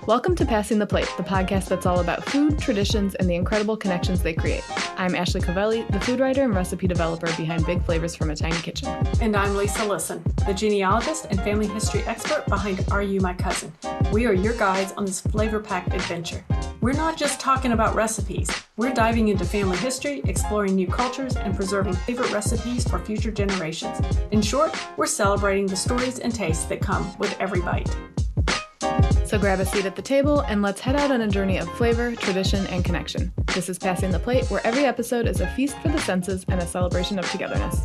Welcome to Passing the Plate, the podcast that's all about food, traditions, and the incredible connections they create. I'm Ashley Covelli, the food writer and recipe developer behind Big Flavors from a Tiny Kitchen. And I'm Lisa Lisson, the genealogist and family history expert behind Are You My Cousin? We are your guides on this flavor-packed adventure. We're not just talking about recipes. We're diving into family history, exploring new cultures, and preserving favorite recipes for future generations. In short, we're celebrating the stories and tastes that come with every bite. So grab a seat at the table and let's head out on a journey of flavor, tradition, and connection. This is Passing the Plate, where every episode is a feast for the senses and a celebration of togetherness.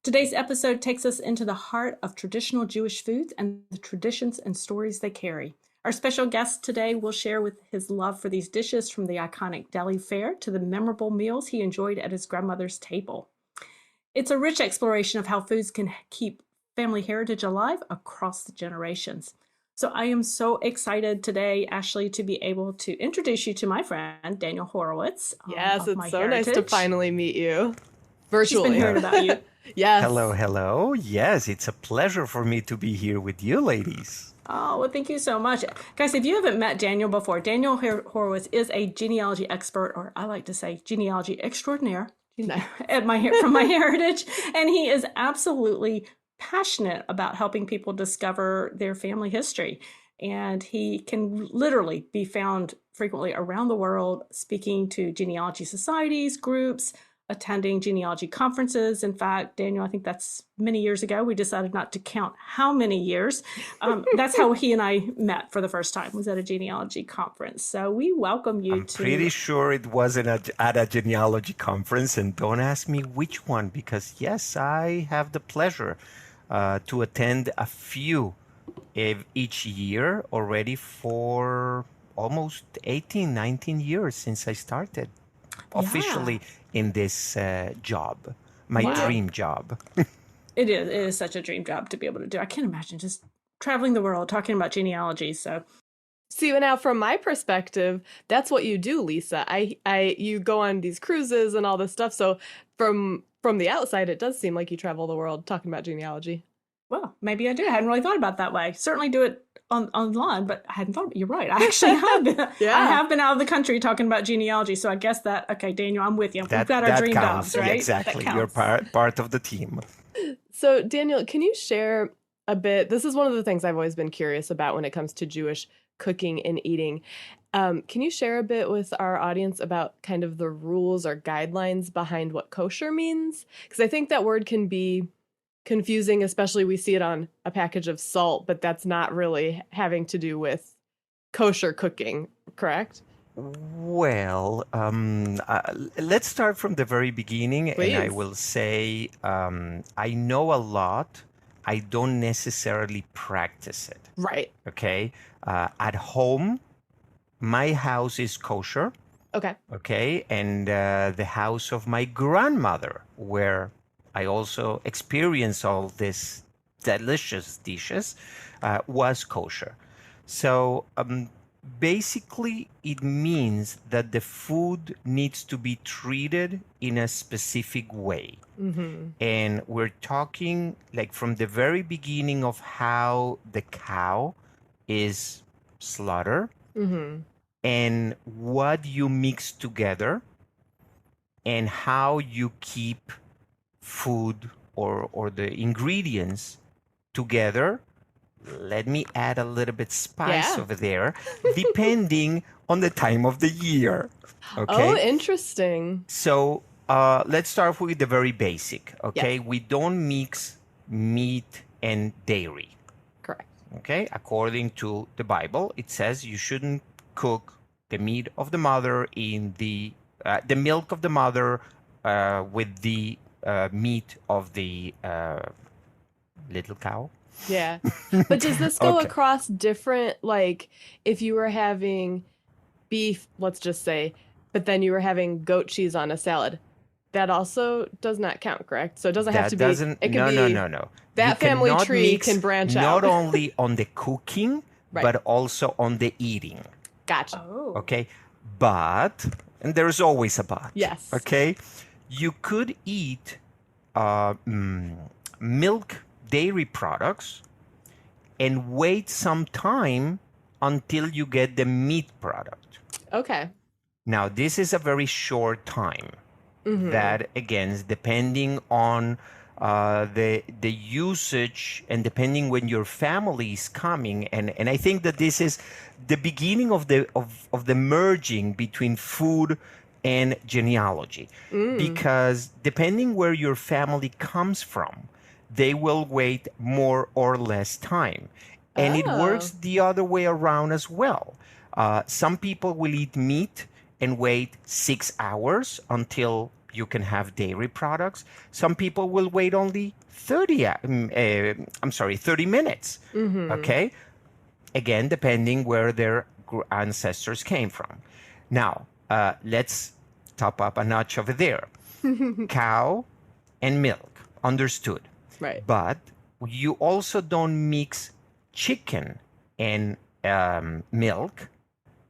Today's episode takes us into the heart of traditional Jewish foods and the traditions and stories they carry. Our special guest today will share with his love for these dishes, from the iconic deli fare to the memorable meals he enjoyed at his grandmother's table. It's a rich exploration of how foods can keep family heritage alive across the generations. So I am so excited today, Ashley, to be able to introduce you to my friend, Daniel Horowitz. Yes, of it's so nice to finally meet you. Virtually. She's been hearing about you. Yes. Hello. Yes, it's a pleasure for me to be here with you ladies. Oh, well, thank you so much. Guys, if you haven't met Daniel before, Daniel Horowitz is a genealogy expert, or I like to say genealogy extraordinaire, from MyHeritage, and he is absolutely passionate about helping people discover their family history. And he can literally be found frequently around the world speaking to genealogy societies, groups, attending genealogy conferences. In fact, Daniel, I think that's many years ago. We decided not to count how many years. That's how he and I met for the first time, was at a genealogy conference. So we welcome you I'm pretty sure it wasn't at a genealogy conference, and don't ask me which one, because yes, I have the pleasure to attend a few each year already for almost 18, 19 years since I started officially in this job, my dream job. It is such a dream job to be able to do. I can't imagine just traveling the world talking about genealogy. So, see, now from my perspective, that's what you do, Lisa. You go on these cruises and all this stuff. So from the outside, it does seem like you travel the world talking about genealogy. Well, maybe I do. I hadn't really thought about that way. Certainly do it online, but I hadn't thought about it. You're right. I actually have been. I have been out of the country talking about genealogy. So I guess that, okay, Daniel, I'm with you. We've got our dream counts. jobs, right? Yeah, exactly. You're part of the team. So Daniel, can you share a bit? This is one of the things I've always been curious about when it comes to Jewish cooking and eating. Can you share a bit with our audience about kind of the rules or guidelines behind what kosher means? Because I think that word can be confusing, especially we see it on a package of salt, but that's not really having to do with kosher cooking, correct? Well, let's start from the very beginning. Please. And I will say I know a lot. I don't necessarily practice it. Right. Okay. At home, my house is kosher. Okay. Okay. And the house of my grandmother, where I also experienced all these delicious dishes, was kosher. So basically, it means that the food needs to be treated in a specific way. Mm-hmm. And we're talking like from the very beginning of how the cow is slaughtered, mm-hmm. and what you mix together and how you keep food or the ingredients together. Let me add a little bit spice over there, depending on the time of the year. Okay. Oh, interesting. So let's start with the very basic. Okay. Yes. We don't mix meat and dairy. Correct. Okay. According to the Bible, it says you shouldn't cook the meat of the mother in the milk of the mother with the meat of the little cow. Yeah. But does this go across different, like if you were having beef, let's just say, but then you were having goat cheese on a salad, that also does not count, correct? So it doesn't have to be. It can be. No. That family tree can branch out. Not only on the cooking, right, but also on the eating. Gotcha. Oh. Okay. But, and there's always a but. Yes. Okay. You could eat milk, dairy products, and wait some time until you get the meat product. Okay. Now, this is a very short time. That, again, depending on the usage and depending when your family is coming. And I think that this is the beginning of the merging between food and genealogy. Because depending where your family comes from, they will wait more or less time. And it works the other way around as well. Some people will eat meat and wait 6 hours until you can have dairy products. Some people will wait only 30 minutes. Okay? Again, depending where their ancestors came from. Now, let's top up a notch over there. Cow and milk, understood. Right. But you also don't mix chicken and milk,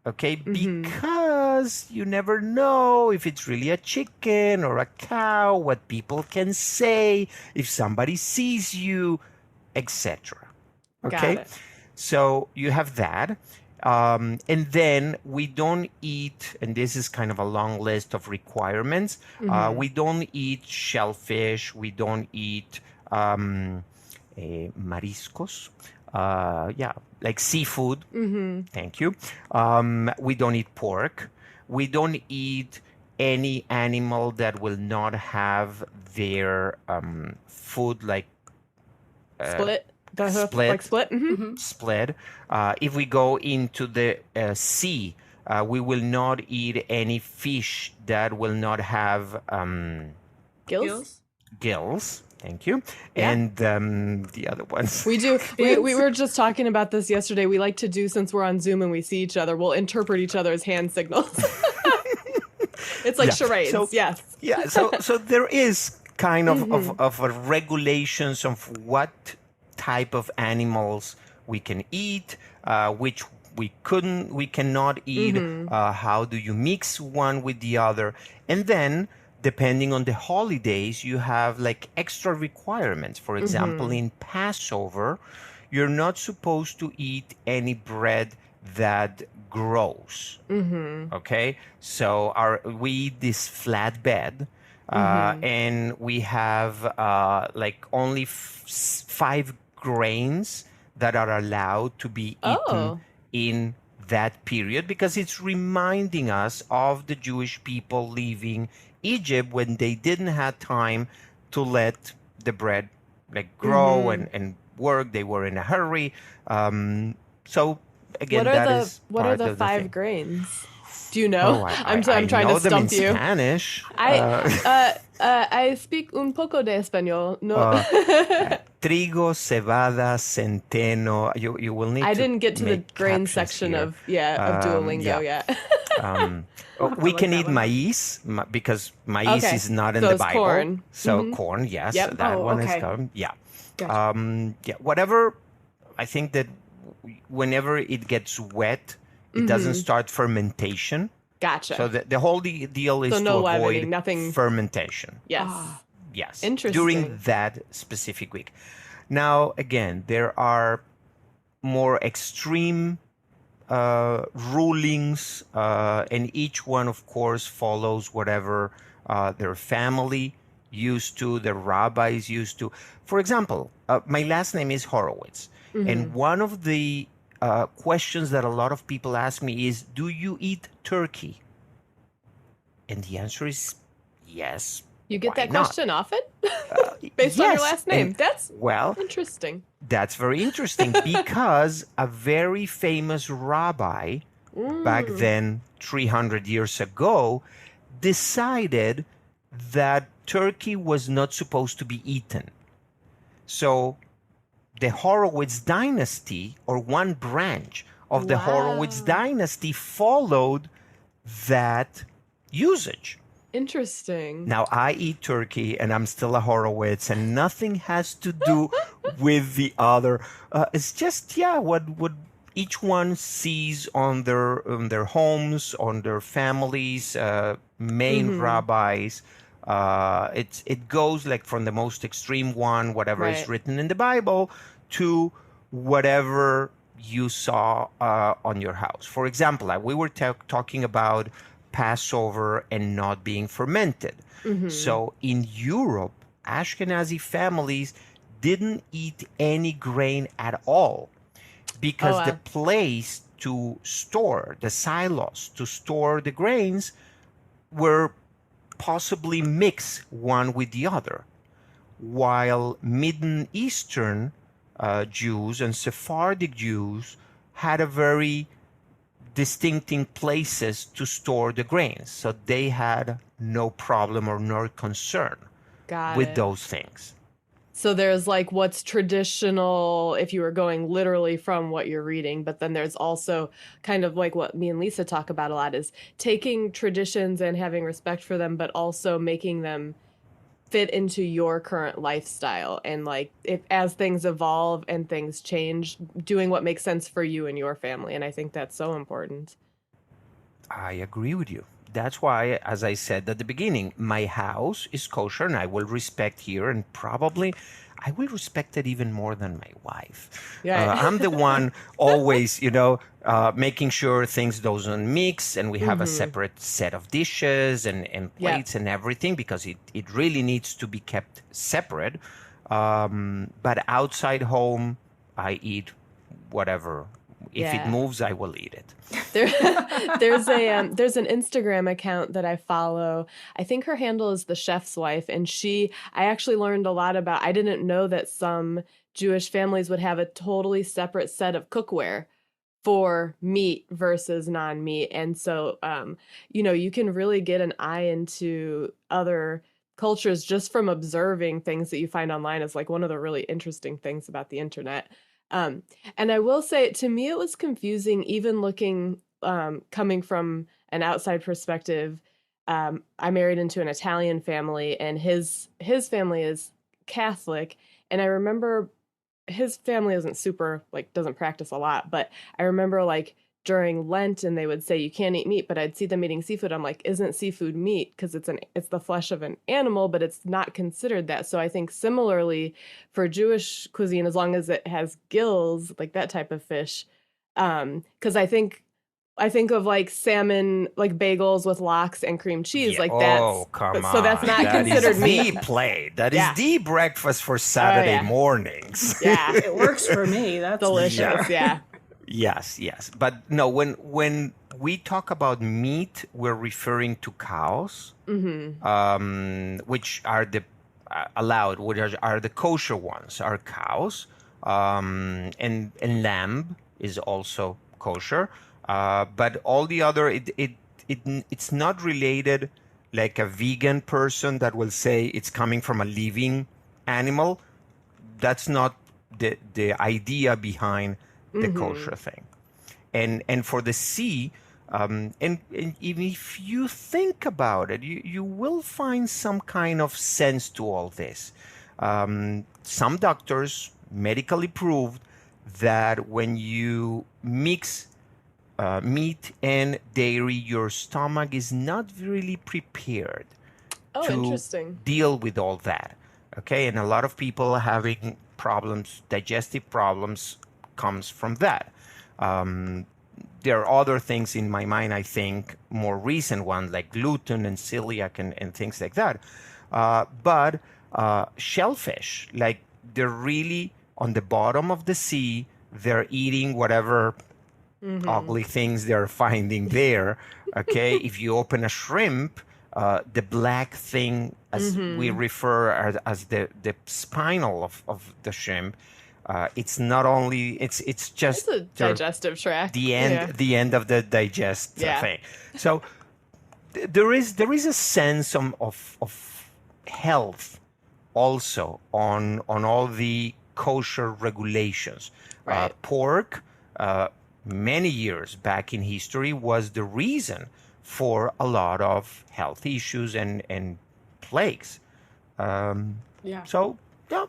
okay? Because you never know if it's really a chicken or a cow, what people can say, if somebody sees you, etc. Okay? Got it. So you have that. And then we don't eat, and this is kind of a long list of requirements, we don't eat shellfish, we don't eat mariscos, like seafood. Thank you. We don't eat pork. We don't eat any animal that will not have their food like Split. split. If we go into the sea, we will not eat any fish that will not have gills. Thank you. Yeah. And the other ones. We do. We were just talking about this yesterday. We like to do, since we're on Zoom and we see each other, we'll interpret each other's hand signals. It's like charades. So, yes. Yeah. So there is kind of a regulations of what type of animals we can eat, which we cannot eat. How do you mix one with the other? And then, depending on the holidays, you have like extra requirements. For example, in Passover, you're not supposed to eat any bread that grows. Okay? So we eat this flatbread, and we have like only 5 grains that are allowed to be eaten in that period, because it's reminding us of the Jewish people leaving Egypt when they didn't have time to let the bread like grow and work. They were in a hurry. So again, what are the 5 grains? Do you know? I'm trying to stump you. Spanish. I speak un poco de español. No. Trigo, cebada, centeno. You will need. I didn't get to the grain section of Duolingo yet. We can eat maize because maize is not in the Bible. Corn. So corn, yes. Yep. That one is corn. Yeah. Gotcha. Whatever. I think that whenever it gets wet, it doesn't start fermentation. Gotcha. So the whole deal is to avoid fermentation. Yes. Yes. Interesting. During that specific week. Now, again, there are more extreme rulings, and each one, of course, follows whatever their family used to, the rabbis used to. For example, my last name is Horowitz, and one of the questions that a lot of people ask me is, do you eat turkey? And the answer is yes. You get that not? question often? Based on your last name. That's interesting. That's very interesting because a very famous rabbi back then, 300 years ago, decided that turkey was not supposed to be eaten. So the Horowitz dynasty, or one branch of the Horowitz dynasty, followed that usage. Interesting. Now, I eat turkey, and I'm still a Horowitz, and nothing has to do with the other. It's just, what each one sees on their homes, on their families, main rabbis, It goes like from the most extreme one, whatever is Right. written in the Bible, to whatever you saw on your house. For example, we were talking about Passover and not being fermented. So in Europe, Ashkenazi families didn't eat any grain at all Oh, because the wow. place to store the silos to store the grains were possibly mixed one with the other, while Middle Eastern Jews and Sephardic Jews had a very distinctive places to store the grains, so they had no problem or no concern Got with it. those things. So there's like what's traditional if you were going literally from what you're reading, but then there's also kind of like what me and Lisa talk about a lot is taking traditions and having respect for them, but also making them fit into your current lifestyle. And like if as things evolve and things change, doing what makes sense for you and your family. And I think that's so important. I agree with you. That's why, as I said at the beginning, my house is kosher and I will respect here, and probably I will respect it even more than my wife. Yeah. I'm the one always, making sure things doesn't mix and we have a separate set of dishes and Yeah. plates and everything, because it really needs to be kept separate. But outside home, I eat whatever. If it Yeah. moves, I will eat it. There, there's an Instagram account that I follow. I think her handle is the chef's wife, and I actually learned a lot about. I didn't know that some Jewish families would have a totally separate set of cookware for meat versus non-meat, and so you can really get an eye into other cultures just from observing things that you find online. Is like one of the really interesting things about the internet. And I will say, to me, it was confusing, even looking, coming from an outside perspective. I married into an Italian family, and his family is Catholic. And I remember his family isn't super, like, doesn't practice a lot, but I remember, like, during Lent, and they would say you can't eat meat, but I'd see them eating seafood. I'm like, isn't seafood meat? Because it's the flesh of an animal, but it's not considered that. So I think similarly for Jewish cuisine, as long as it has gills, like that type of fish, because I think of like salmon, like bagels with lox and cream cheese, Yeah. like Oh, come so that's on. not That considered is meat. the plate. That is Yeah. the breakfast for Saturday yeah. mornings. Yeah, It works for me. That's delicious. Yeah. Yes. But no, when we talk about meat, we're referring to cows, which are the allowed, which are the kosher ones, are cows, and lamb is also kosher. But all the other, it's not related like a vegan person that will say it's coming from a living animal. That's not the idea behind the kosher thing. And for the sea, and even if you think about it, you will find some kind of sense to all this. Some doctors medically proved that when you mix meat and dairy, your stomach is not really prepared Oh, to interesting. deal with all that. Okay, and a lot of people having problems, digestive problems, comes from that. There are other things in my mind, I think, more recent ones like gluten and celiac and things like that. But shellfish, like they're really on the bottom of the sea, they're eating whatever ugly things they're finding there. Okay, if you open a shrimp, the black thing, as we refer as the spinal of the shrimp, it's not only it's just It's a digestive tract. the end of the digest thing. So there is a sense of health also on all the kosher regulations. Right. Pork, many years back in history, was the reason for a lot of health issues and plagues. Yeah, So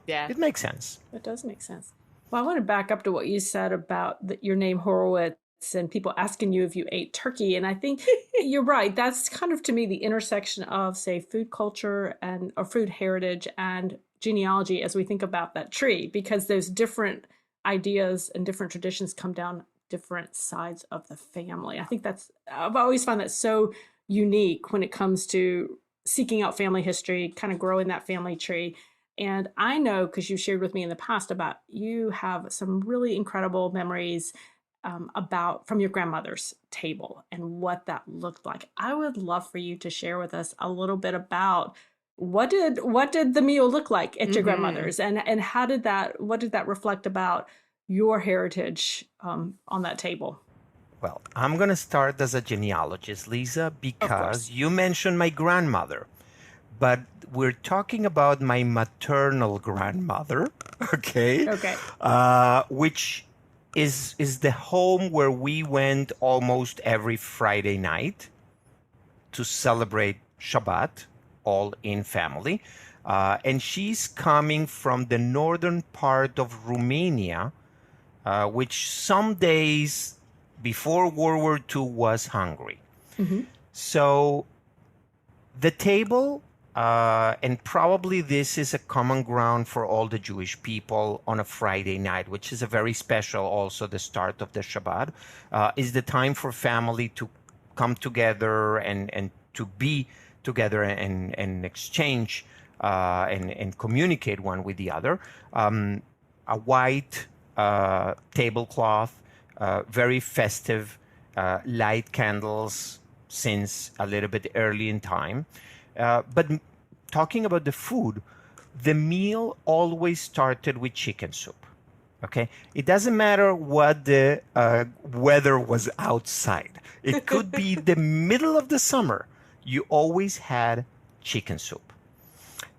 Yeah. it makes sense. that does make sense. Well, I want to back up to what you said about your name Horowitz and people asking you if you ate turkey. And I think you're right. That's kind of, to me, the intersection of, say, food culture and or food heritage and genealogy as we think about that tree, because those different ideas and different traditions come down different sides of the family. I think I've always found that so unique when it comes to seeking out family history, kind of growing that family tree. And I know, because you shared with me in the past about you have some really incredible memories about from your grandmother's table and what that looked like. I would love for you to share with us a little bit about what did the meal look like at your grandmother's, and what did that reflect about your heritage on that table? Well, I'm going to start as a genealogist, Lisa, because you mentioned my grandmother, but we're talking about my maternal grandmother, okay? Okay. Which is the home where we went almost every Friday night to celebrate Shabbat, all in family. And she's coming from the northern part of Romania, which some days before World War II was Hungary. So the table, and probably this is a common ground for all the Jewish people on a Friday night, which is a very special, also the start of the Shabbat, is the time for family to come together and to be together and exchange and communicate one with the other. A white tablecloth, very festive, light candles since a little bit early in time. But talking about the food, the meal always started with chicken soup. Okay, it doesn't matter what the weather was outside. It could be the middle of the summer. You always had chicken soup.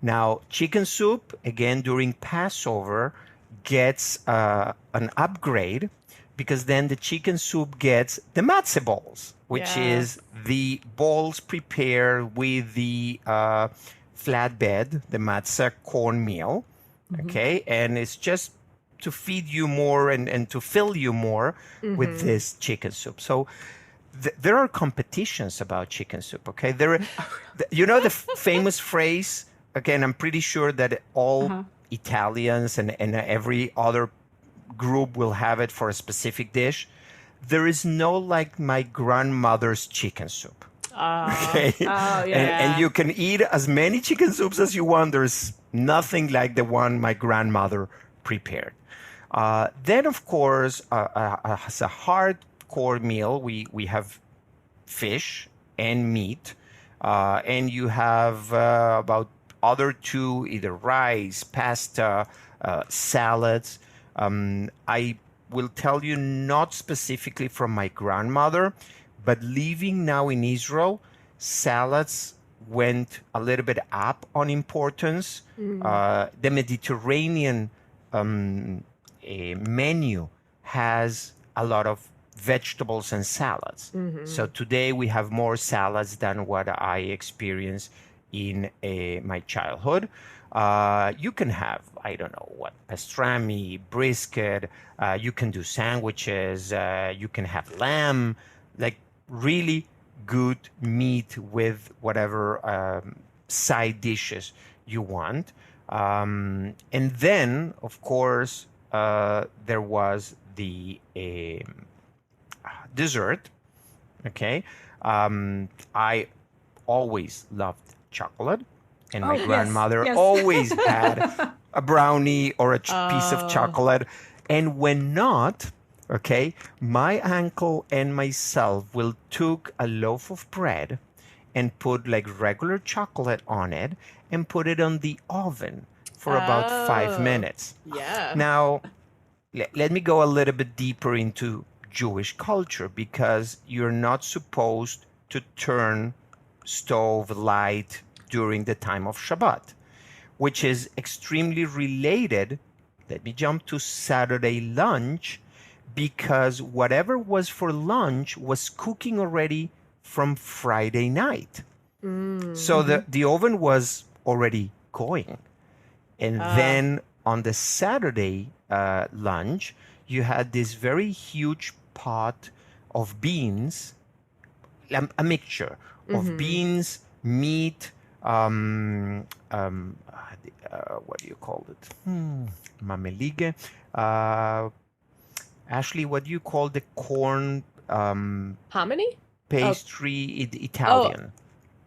Now, chicken soup, again, during Passover, gets an upgrade, because then the chicken soup gets the matzah balls, which is the balls prepared with the flatbread, the matzah cornmeal, okay? And it's just to feed you more and to fill you more with this chicken soup. So there are competitions about chicken soup, okay? The famous phrase, again, I'm pretty sure that all Italians and every other group will have it for a specific dish. There is no like my grandmother's chicken soup. Okay? And you can eat as many chicken soups as you want. There's nothing like the one my grandmother prepared. Then, of course, as a hardcore meal, we have fish and meat. And you have about other two, either rice, pasta, salads. I will tell you, not specifically from my grandmother, but living now in Israel, salads went a little bit up on importance. The Mediterranean menu has a lot of vegetables and salads. So today we have more salads than what I experienced in my childhood. You can have, I don't know what, pastrami, brisket, you can do sandwiches, you can have lamb, like really good meat with whatever side dishes you want. And then, of course, there was the dessert, okay? I always loved chocolate. And my grandmother always had a brownie or a piece of chocolate. And when not, okay, my uncle and myself will took a loaf of bread and put like regular chocolate on it and put it on the oven for about 5 minutes. Yeah. Now, let me go a little bit deeper into Jewish culture, because you're not supposed to turn stove light during the time of Shabbat, which is extremely related. Let me jump to Saturday lunch, because whatever was for lunch was cooking already from Friday night. So the oven was already going. And then on the Saturday lunch, you had this very huge pot of beans, a mixture of beans, meat, what do you call it? Mamelige. Ashley, what do you call the corn Hominy? pastry Italian?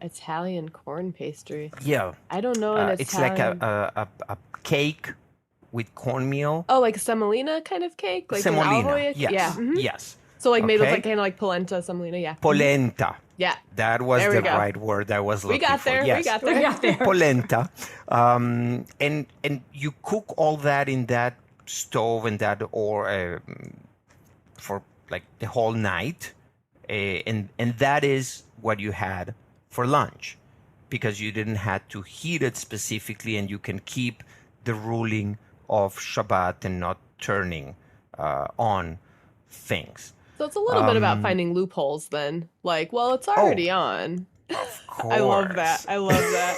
Italian corn pastry. Yeah. I don't know an it's Italian. like a cake with cornmeal. Oh, like semolina kind of cake? Like Semolina, an yes. Yeah. Yes. So like made with Okay. like kind of like polenta, semolina, yeah. Polenta. Yeah. That was There we the go. right word I was looking We got for. there. Yes. We got We there. got there. Polenta. And you cook all that in that stove and that or for like the whole night. And that is what you had for lunch, because you didn't have to heat it specifically, and you can keep the ruling of Shabbat and not turning on things. So it's a little bit about finding loopholes then. Like, well, it's already on. Of course. I love that. I love that.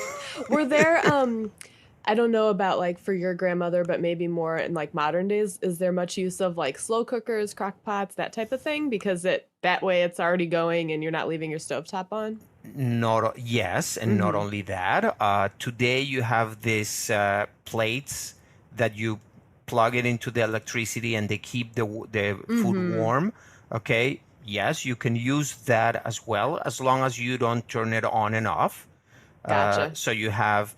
Were there I don't know about like for your grandmother, but maybe more in like modern days, is there much use of like slow cookers, crock pots, that type of thing? Because that way it's already going and you're not leaving your stovetop on? Yes, and not only that. Today you have these plates that you plug it into the electricity and they keep the food warm. Okay. Yes, you can use that as well, as long as you don't turn it on and off. Gotcha. So you have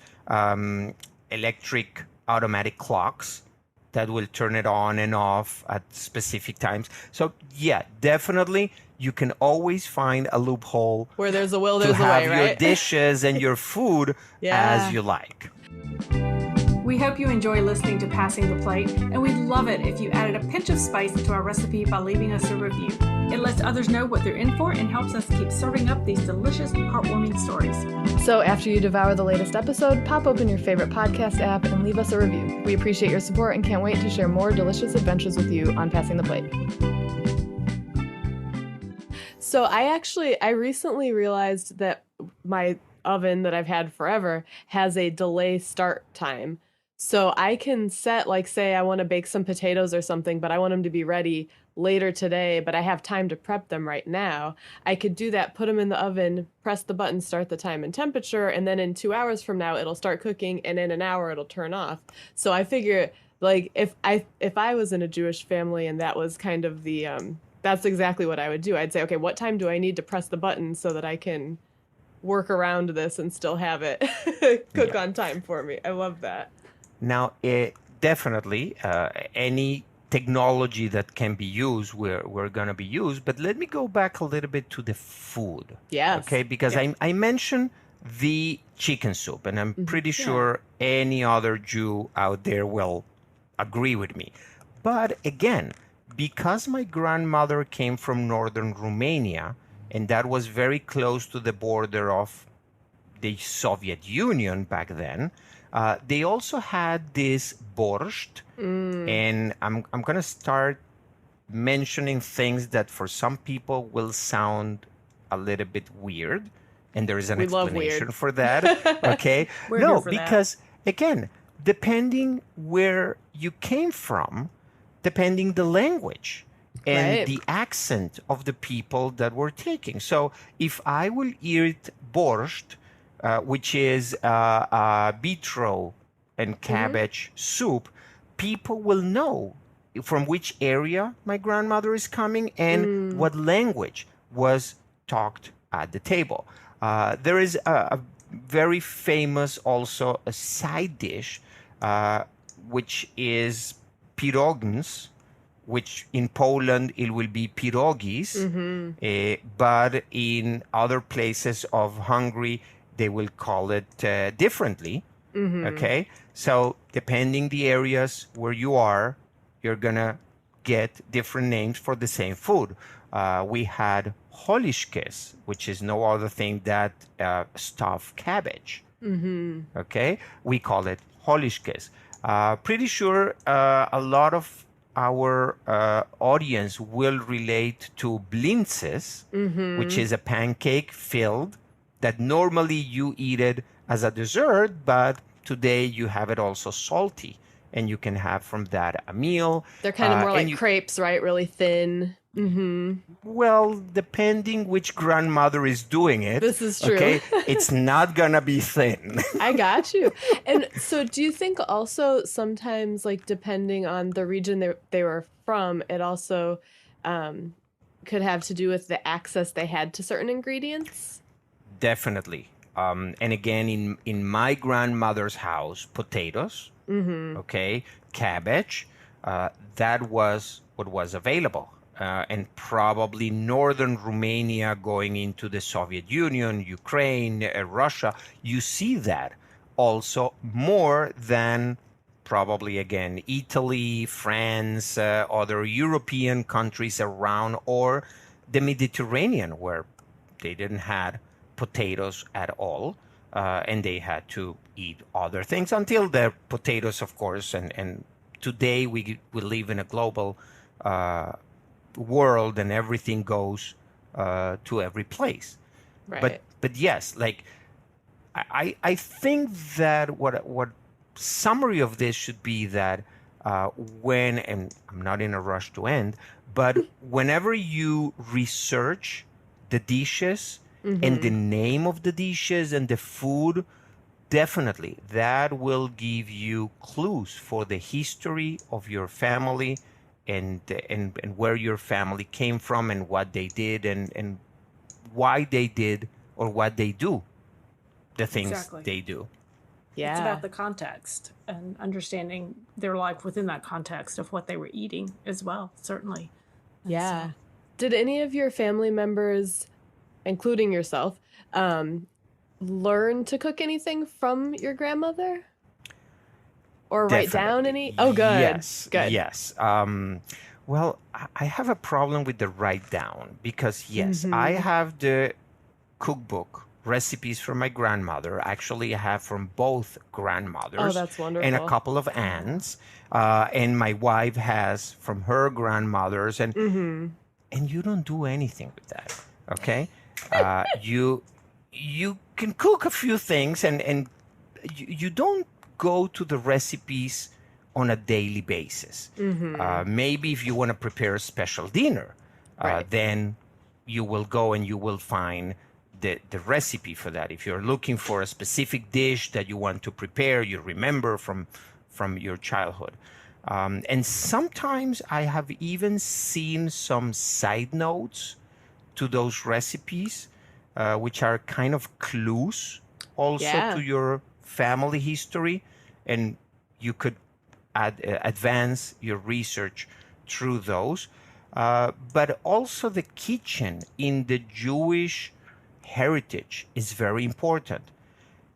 electric automatic clocks that will turn it on and off at specific times. So yeah, definitely you can always find a loophole Where there's a will, to there's a have way, your right? dishes and your food Yeah. as you like. We hope you enjoy listening to Passing the Plate, and we'd love it if you added a pinch of spice to our recipe by leaving us a review. It lets others know what they're in for and helps us keep serving up these delicious, heartwarming stories. So after you devour the latest episode, pop open your favorite podcast app and leave us a review. We appreciate your support and can't wait to share more delicious adventures with you on Passing the Plate. So I recently realized that my oven that I've had forever has a delay start time. So I can set, like, say I want to bake some potatoes or something, but I want them to be ready later today, but I have time to prep them right now. I could do that, put them in the oven, press the button, start the time and temperature, and then in 2 hours from now, it'll start cooking, and in an hour, it'll turn off. So I figure, like, if I was in a Jewish family and that was kind of the, that's exactly what I would do. I'd say, okay, what time do I need to press the button so that I can work around this and still have it cook on time for me? I love that. Now, definitely, any technology that can be used, we're going to be used. But let me go back a little bit to the food. Yes. Okay, because I mentioned the chicken soup, and I'm pretty sure any other Jew out there will agree with me. But again, because my grandmother came from northern Romania, and that was very close to the border of the Soviet Union back then, they also had this borscht, and I'm going to start mentioning things that for some people will sound a little bit weird, and there is an We love explanation weird. for that. Okay, We're here no, for that. because again, depending where you came from, depending the language and Right. the accent of the people that were taking. So if I will eat borscht, which is beetroot and cabbage soup, people will know from which area my grandmother is coming and what language was talked at the table. There is a very famous also a side dish, which is pierogins, which in Poland it will be pierogis, but in other places of Hungary they will call it differently. Okay, so depending the areas where you are, you're gonna get different names for the same food. We had holiškes, which is no other thing that stuffed cabbage. Okay, we call it holiškes. Pretty sure a lot of our audience will relate to blintzes, which is a pancake filled that normally you eat it as a dessert, but today you have it also salty, and you can have from that a meal. They're kind of more and like you- crepes, right? Really thin. Well, depending which grandmother is doing it. This is true. Okay, it's not gonna be thin. I got you. And so do you think also sometimes, like, depending on the region they were from, it also could have to do with the access they had to certain ingredients? Definitely. And again, in my grandmother's house, potatoes, okay, cabbage, that was what was available. And probably northern Romania going into the Soviet Union, Ukraine, Russia, you see that also more than probably, again, Italy, France, other European countries around, or the Mediterranean, where they didn't have potatoes at all, and they had to eat other things until the potatoes, of course, and today we live in a global world, and everything goes to every place. Right. But yes, like I think that what summary of this should be that when, and I'm not in a rush to end, but whenever you research the dishes and the name of the dishes and the food, definitely that will give you clues for the history of your family and where your family came from and what they did and why they did or what they do, the things they do. Yeah. It's about the context and understanding their life within that context of what they were eating as well, certainly. And Yeah. so- Did any of your family members, including yourself, learn to cook anything from your grandmother? Or write down any? Oh, good. Yes. Good. Yes. Well, I have a problem with the write down because, yes, I have the cookbook recipes from my grandmother. Actually, I have from both grandmothers. Oh, that's wonderful. And a couple of aunts. And my wife has from her grandmothers. And you don't do anything with that, okay? You can cook a few things and you don't go to the recipes on a daily basis. Maybe if you want to prepare a special dinner, then you will go and you will find the recipe for that. If you're looking for a specific dish that you want to prepare, you remember from your childhood. And sometimes I have even seen some side notes to those recipes, which are kind of clues also to your family history, and you could advance your research through those. But also the kitchen in the Jewish heritage is very important.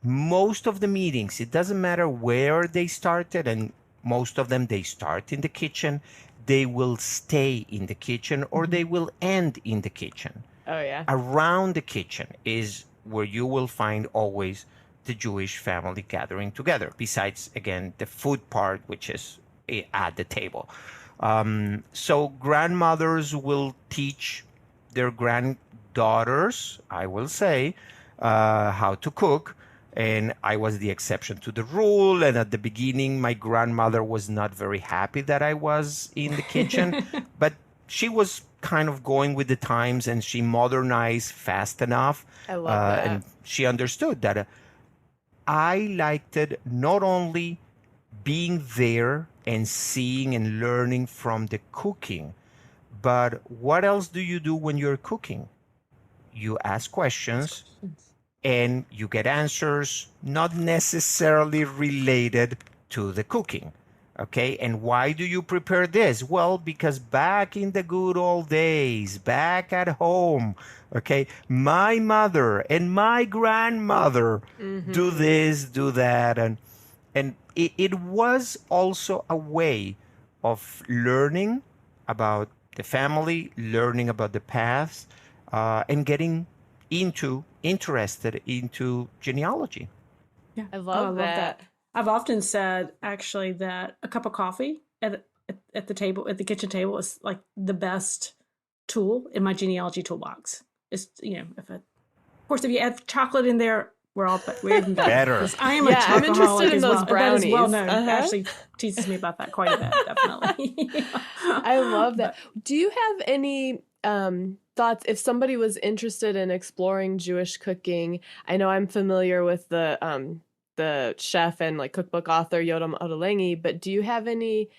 Most of the meetings, it doesn't matter where they started, and most of them, they start in the kitchen, they will stay in the kitchen, or they will end in the kitchen. Oh, yeah. Around the kitchen is where you will find always the Jewish family gathering together, besides, again, the food part, which is at the table. So grandmothers will teach their granddaughters, I will say, how to cook. And I was the exception to the rule. And at the beginning, my grandmother was not very happy that I was in the kitchen, but she was kind of going with the times, and she modernized fast enough. I love that. And she understood that I liked it not only being there and seeing and learning from the cooking, but what else do you do when you're cooking? You ask questions and you get answers not necessarily related to the cooking. Okay, and why do you prepare this? Well, because back in the good old days, back at home, okay, my mother and my grandmother do this, do that, and it was also a way of learning about the family, learning about the past, and getting interested into genealogy. Yeah, I love that. I've often said actually that a cup of coffee at the table, at the kitchen table, is like the best tool in my genealogy toolbox. It's, of course, if you add chocolate in there, We're even better. Better. 'Cause I am Yeah, a I'm chocoholic interested in as those well. That is well brownies. known. Uh-huh. Ashley teases me about that quite a bit, definitely. I love that. But Do you have any thoughts if somebody was interested in exploring Jewish cooking? I know I'm familiar with the chef and like cookbook author Yotam Ottolenghi, but do you have any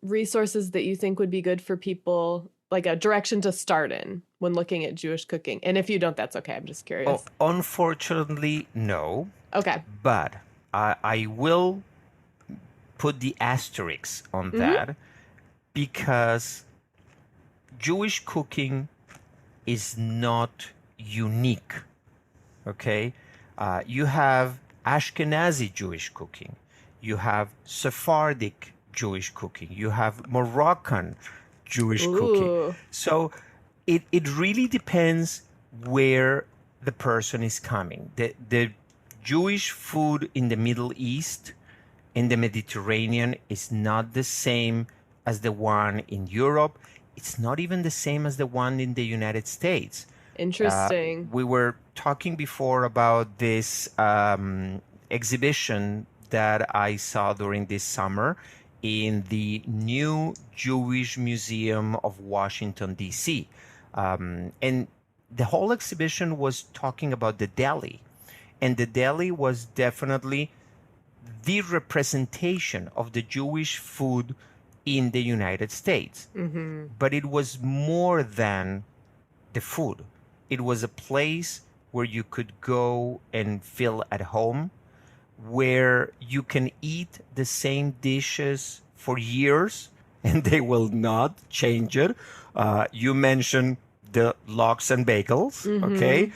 resources that you think would be good for people, like a direction to start in when looking at Jewish cooking? And if you don't, that's okay. I'm just curious. Oh, unfortunately, no. Okay. But I will put the asterisk on that because Jewish cooking is not unique. Okay? You have Ashkenazi Jewish cooking. You have Sephardic Jewish cooking. You have Moroccan Jewish cooking. So it really depends where the person is coming. The Jewish food in the Middle East, in the Mediterranean, is not the same as the one in Europe. It's not even the same as the one in the United States. Interesting. We were talking before about this exhibition that I saw during this summer in the new Jewish Museum of Washington, D.C. And the whole exhibition was talking about the deli. And the deli was definitely the representation of the Jewish food in the United States. But it was more than the food. It was a place where you could go and feel at home, where you can eat the same dishes for years and they will not change it. You mentioned the lox and bagels, okay?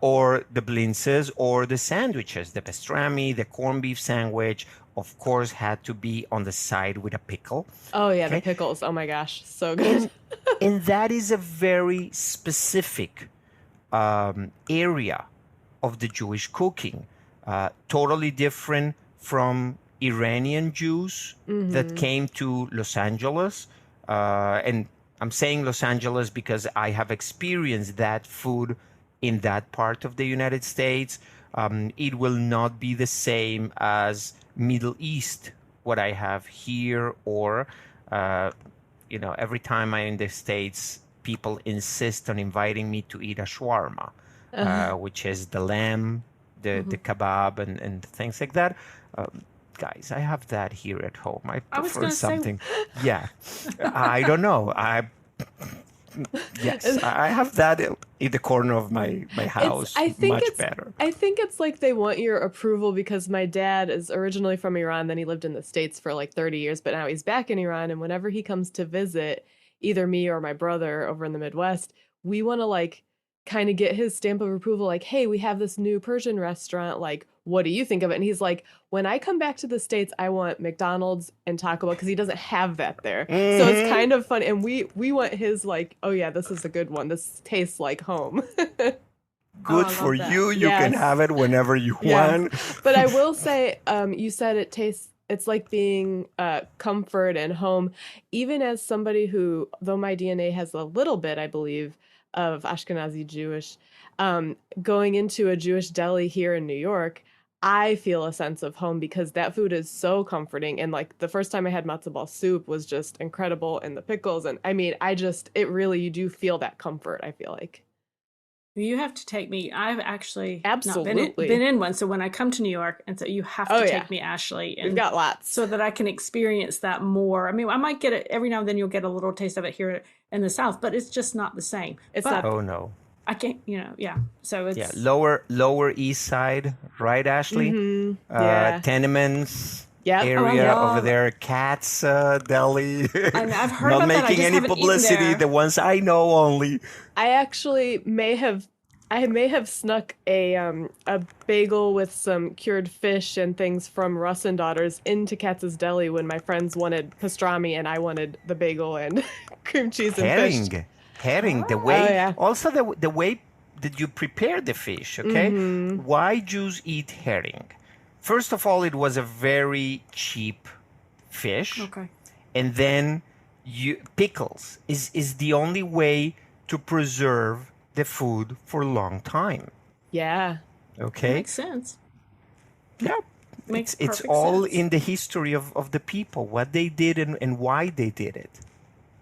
Or the blintzes or the sandwiches, the pastrami, the corned beef sandwich, of course, had to be on the side with a pickle. Oh, yeah, the pickles. Oh, my gosh. So good. And that is a very specific area of the Jewish cooking. Totally different from Iranian Jews that came to Los Angeles. And I'm saying Los Angeles because I have experienced that food in that part of the United States. It will not be the same as Middle East, what I have here, or, every time I'm in the States, people insist on inviting me to eat a shawarma, which is the lamb, the kebab, and things like that. Guys, I have that here at home. I prefer something. Yeah, I don't know. I have that in the corner of my house. Much better. I think it's like they want your approval because my dad is originally from Iran. Then he lived in the States for like 30 years, but now he's back in Iran. And whenever he comes to visit either me or my brother over in the Midwest, we want to like kind of get his stamp of approval. Like, hey, we have this new Persian restaurant. Like, what do you think of it? And he's like, when I come back to the States, I want McDonald's and Taco Bell because he doesn't have that there. So it's kind of fun. And we want his like, oh yeah, this is a good one. This tastes like home. Good for you. You can have it whenever you want. But I will say, you said it's like being comfort and home. Even as somebody who, though my DNA has a little bit, I believe, of Ashkenazi Jewish, going into a Jewish deli here in New York, I feel a sense of home because that food is so comforting. And like the first time I had matzo ball soup was just incredible, and the pickles. And I mean, you do feel that comfort, I feel like. You have to take me. I've actually absolutely not been in one. So when I come to New York, and so you have to take me, Ashley. And we've got lots. So that I can experience that more. I mean, I might get it every now and then. You'll get a little taste of it here in the South, but it's just not the same. It's not. Oh, no. I can't, so it's... Yeah, lower East Side, right, Ashley? Tenements area over there, Katz Deli. I've heard not about making that. any publicity, the ones I know only. I actually may have snuck a bagel with some cured fish and things from Russ and Daughters into Katz's Deli when my friends wanted pastrami and I wanted the bagel and cream cheese and fish. Herring, the way, also the way that you prepare the fish, okay? Why Jews eat herring? First of all, it was a very cheap fish. Okay. And then pickles is the only way to preserve the food for a long time. Yeah. Okay. Makes sense. Yeah. Makes It's perfect all sense. in the history of the people, what they did and why they did it.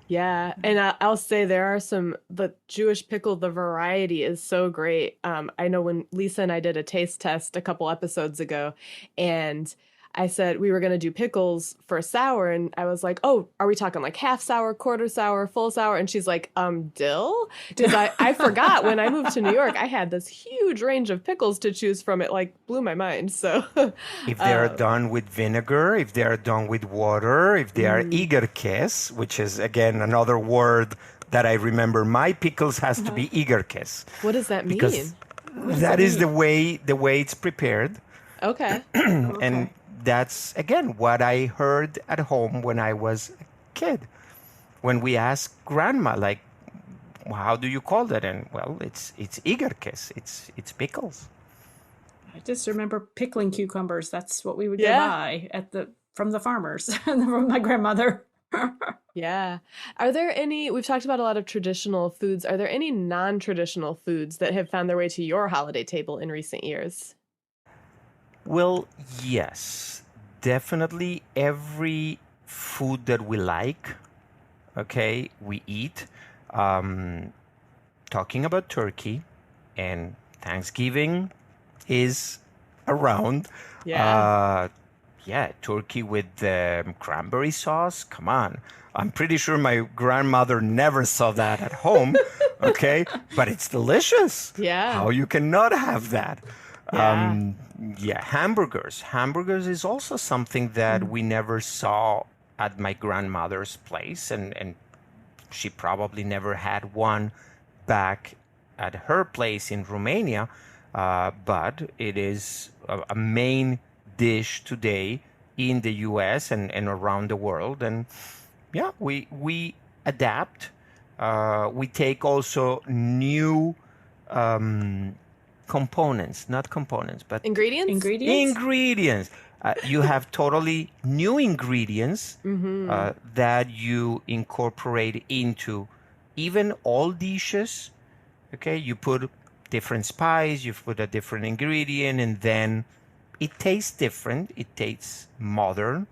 Yeah, and I'll say there are the Jewish pickle, the variety is so great. I know when Lisa and I did a taste test a couple episodes ago, and I said we were going to do pickles for sour, and I was like, oh, are we talking like half sour, quarter sour, full sour? And she's like, dill? Because I forgot when I moved to New York, I had this huge range of pickles to choose from. It like blew my mind. So If they are done with vinegar, if they are done with water, if they are igerkes, which is again another word that I remember, my pickles has to be igerkes. what does that mean? Because that is the way it's prepared. Okay. And that's again what I heard at home when I was a kid. When we asked grandma, like, how do you call that? And well, it's igerkes. It's pickles. I just remember pickling cucumbers. That's what we would Yeah. go buy from the farmers from my grandmother. Yeah. Are there any, we've talked about a lot of traditional foods. Are there any non-traditional foods that have found their way to your holiday table in recent years? Well, yes, definitely every food that we like, okay, we eat. Talking about turkey and Thanksgiving is around. Yeah. Yeah, turkey with cranberry sauce. Come on. I'm pretty sure my grandmother never saw that at home, okay? But it's delicious. Yeah. How you cannot have that? Yeah. Yeah, hamburgers. Hamburgers is also something that we never saw at my grandmother's place, and she probably never had one back at her place in Romania, but it is a main dish today in the U.S. and around the world. And yeah, we adapt. We take also new components, not components, but Ingredients? ingredients. You have totally new ingredients that you incorporate into even all dishes. Okay, you put different spice, you put a different ingredient, and then it tastes different. It tastes modern.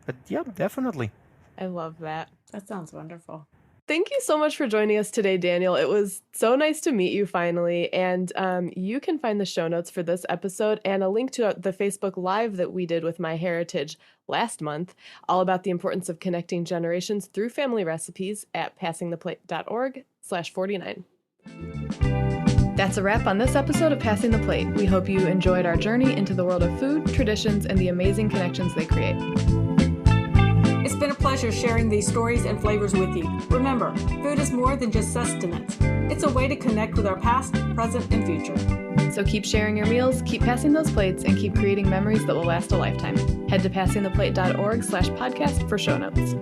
But yeah, definitely. I love that. That sounds wonderful. Thank you so much for joining us today, Daniel. It was so nice to meet you finally. And you can find the show notes for this episode and a link to the Facebook Live that we did with MyHeritage last month, all about the importance of connecting generations through family recipes at passingtheplate.org/49. That's a wrap on this episode of Passing the Plate. We hope you enjoyed our journey into the world of food, traditions, and the amazing connections they create. It's been a pleasure sharing these stories and flavors with you. Remember, food is more than just sustenance. It's a way to connect with our past, present, and future. So keep sharing your meals, keep passing those plates, and keep creating memories that will last a lifetime. Head to passingtheplate.org/podcast for show notes.